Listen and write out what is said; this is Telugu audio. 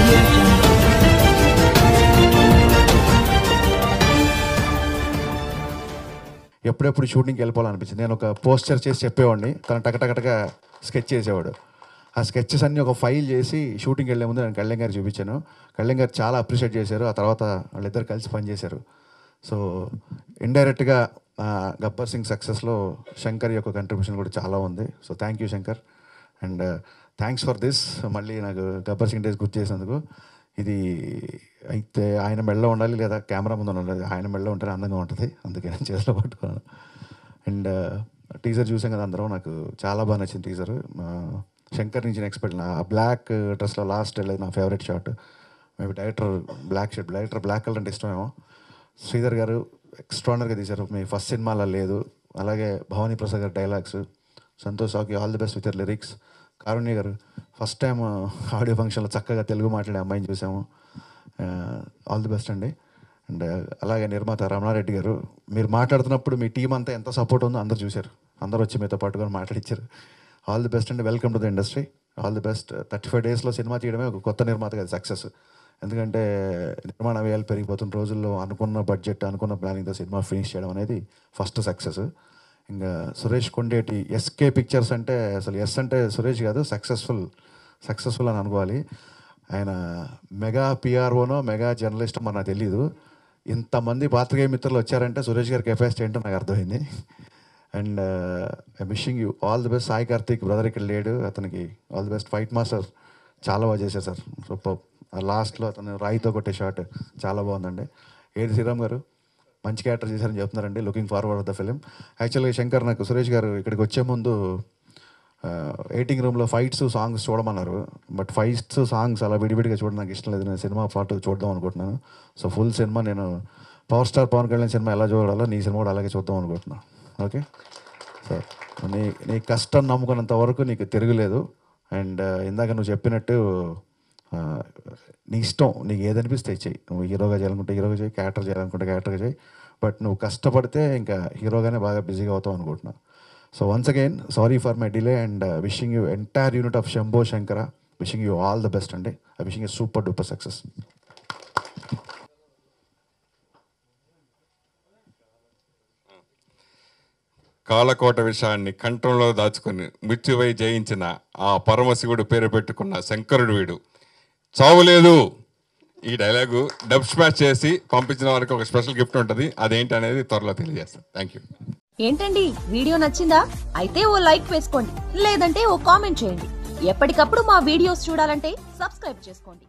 Audio Jungle. ఎప్పుడెప్పుడు షూటింగ్కి వెళ్ళిపోవాలనిపించింది. నేను ఒక పోస్టర్ చేసి చెప్పేవాడిని, తను టకటకటగా స్కెచ్ చేసేవాడు. ఆ స్కెచెస్ అన్నీ ఒక ఫైల్ చేసి షూటింగ్కి వెళ్ళే ముందు నేను కళ్యాణ్ గారు చూపించాను. కళ్యాణ్ గారు చాలా అప్రిషియేట్ చేశారు. ఆ తర్వాత వాళ్ళిద్దరు కలిసి పనిచేశారు. సో ఇండైరెక్ట్గా గబ్బర్ సింగ్ సక్సెస్లో శంకర్ యొక్క కంట్రిబ్యూషన్ కూడా చాలా ఉంది. So thank you Shankar, and thanks for this. మళ్ళీ నాకు గబ్బర్ సింగ్ డేస్ గుర్తు చేసినందుకు. ఇది అయితే ఆయన మెడలో ఉండాలి, లేదా కెమెరా ముందు ఉండాలి. ఆయన మెడలో ఉంటేనే అందంగా ఉంటుంది, అందుకే నేను చేతిలో పట్టుకున్నాను. అండ్ టీజర్ చూసాం కదా అందరం, నాకు చాలా బాగా నచ్చింది టీజర్. శంకర్ నుంచి ఎక్స్పెక్ట్. ఆ బ్లాక్ డ్రెస్లో లాస్ట్ వెళ్ళేది నా favourite shot. Maybe director black colour అంటే ఇష్టమేమో. శ్రీధర్ గారు ఎక్స్ట్రానర్గా తీశారు, మీ ఫస్ట్ సినిమాలో లేదు. అలాగే భవానీ ప్రసాద్ గారు dialogues, Santosh Saki all the best with your lyrics. Karunya గారు ఫస్ట్ టైం ఆడియో ఫంక్షన్లో చక్కగా తెలుగు మాట్లాడే అమ్మాయిని చూసాము. ఆల్ ది బెస్ట్ అండి. అండ్ అలాగే నిర్మాత రమణారెడ్డి గారు, మీరు మాట్లాడుతున్నప్పుడు మీ టీం అంతా ఎంత సపోర్ట్ ఉందో అందరూ చూశారు. అందరూ వచ్చి మీతో పట్టుకొని మాట్లాడించారు. ఆల్ ది బెస్ట్ అండి, welcome to the industry. All the best. 35 డేస్లో సినిమా చేయడమే ఒక కొత్త నిర్మాతగా సక్సెస్. ఎందుకంటే నిర్మాణ వ్యయాలు పెరిగిపోతున్న రోజుల్లో అనుకున్న బడ్జెట్, అనుకున్న ప్లానింగ్తో సినిమా ఫినిష్ చేయడం అనేది ఫస్ట్ సక్సెస్. ఇంకా సురేష్ కొండేటి ఎస్కే పిక్చర్స్ అంటే అసలు ఎస్ అంటే సురేష్ కాదు, సక్సెస్ఫుల్ అని అనుకోవాలి. ఆయన మెగా పిఆర్ఓనో మెగా జర్నలిస్టో మనకు తెలీదు. ఇంతమంది పాత్రికేయ మిత్రులు వచ్చారంటే సురేష్ గారి కెపాసిటీ ఏంటో నాకు అర్థమైంది. And I wishing you all the best. Sai Karthik brother ఇక్కడ లేడు, అతనికి all the best. Fight master చాలా బాగా చేశారు సార్, సూపర్. లాస్ట్లో అతను రాయితో కొట్టే షాట్ చాలా బాగుందండి. ఏది శ్రీరామ్ గారు మంచి క్యారెక్టర్ చేశారని చెప్తున్నారండి. Looking forward of the film. యాక్చువల్గా శంకర్ నాకు సురేష్ గారు ఇక్కడికి వచ్చే ముందు ఎడిటింగ్ రూమ్లో ఫైట్స్ సాంగ్స్ చూడమన్నారు. బట్ ఫైట్స్ సాంగ్స్ అలా విడివిడిగా చూడడం నాకు ఇష్టం లేదు. నేను సినిమా పాటు చూద్దాం అనుకుంటున్నాను. సో ఫుల్ సినిమా నేను power star Pawan Kalyan cinema ఎలా చూడాలో నీ సినిమా కూడా అలాగే చూద్దాం అనుకుంటున్నాను. ఓకే, సో నీ కష్టం నమ్ముకున్నంత వరకు నీకు తిరగలేదు. అండ్ ఇందాక నువ్వు చెప్పినట్టు నీ ఇష్టం, నీకు ఏదనిపిస్తే చెయ్యి. నువ్వు హీరోగా చేయాలనుకుంటే హీరోగా చేయి, క్యారెక్టర్ చేయాలనుకుంటే క్యారెక్టర్గా చేయి. బట్ నువ్వు కష్టపడితే ఇంకా హీరోగానే బాగా బిజీగా అవుతావు అనుకుంటున్నా. So once again sorry for my delay and wishing you entire unit of Shambho Shankara, wishing you all the best అండి. I wishing you super duper success. కాలకోట విషయాన్ని కంఠంలో దాచుకుని మృత్యువై జయించిన ఆ పరమశివుడు పేరు పెట్టుకున్న శంకరుడు వీడు, చావులేదు. ఈ డైలాగు డబ్ స్మాష్ చేసి పంపించిన వారికి ఒక స్పెషల్ గిఫ్ట్ ఉంటుంది. అదేంటి అనేది త్వరలో తెలియజేస్తాను. Thank you. ఏంటండి, వీడియో నచ్చిందా? అయితే ఓ లైక్ వేసుకోండి, లేదంటే ఓ కామెంట్ చేయండి. ఎప్పటికప్పుడు మా వీడియోస్ చూడాలంటే సబ్స్క్రైబ్ చేసుకోండి.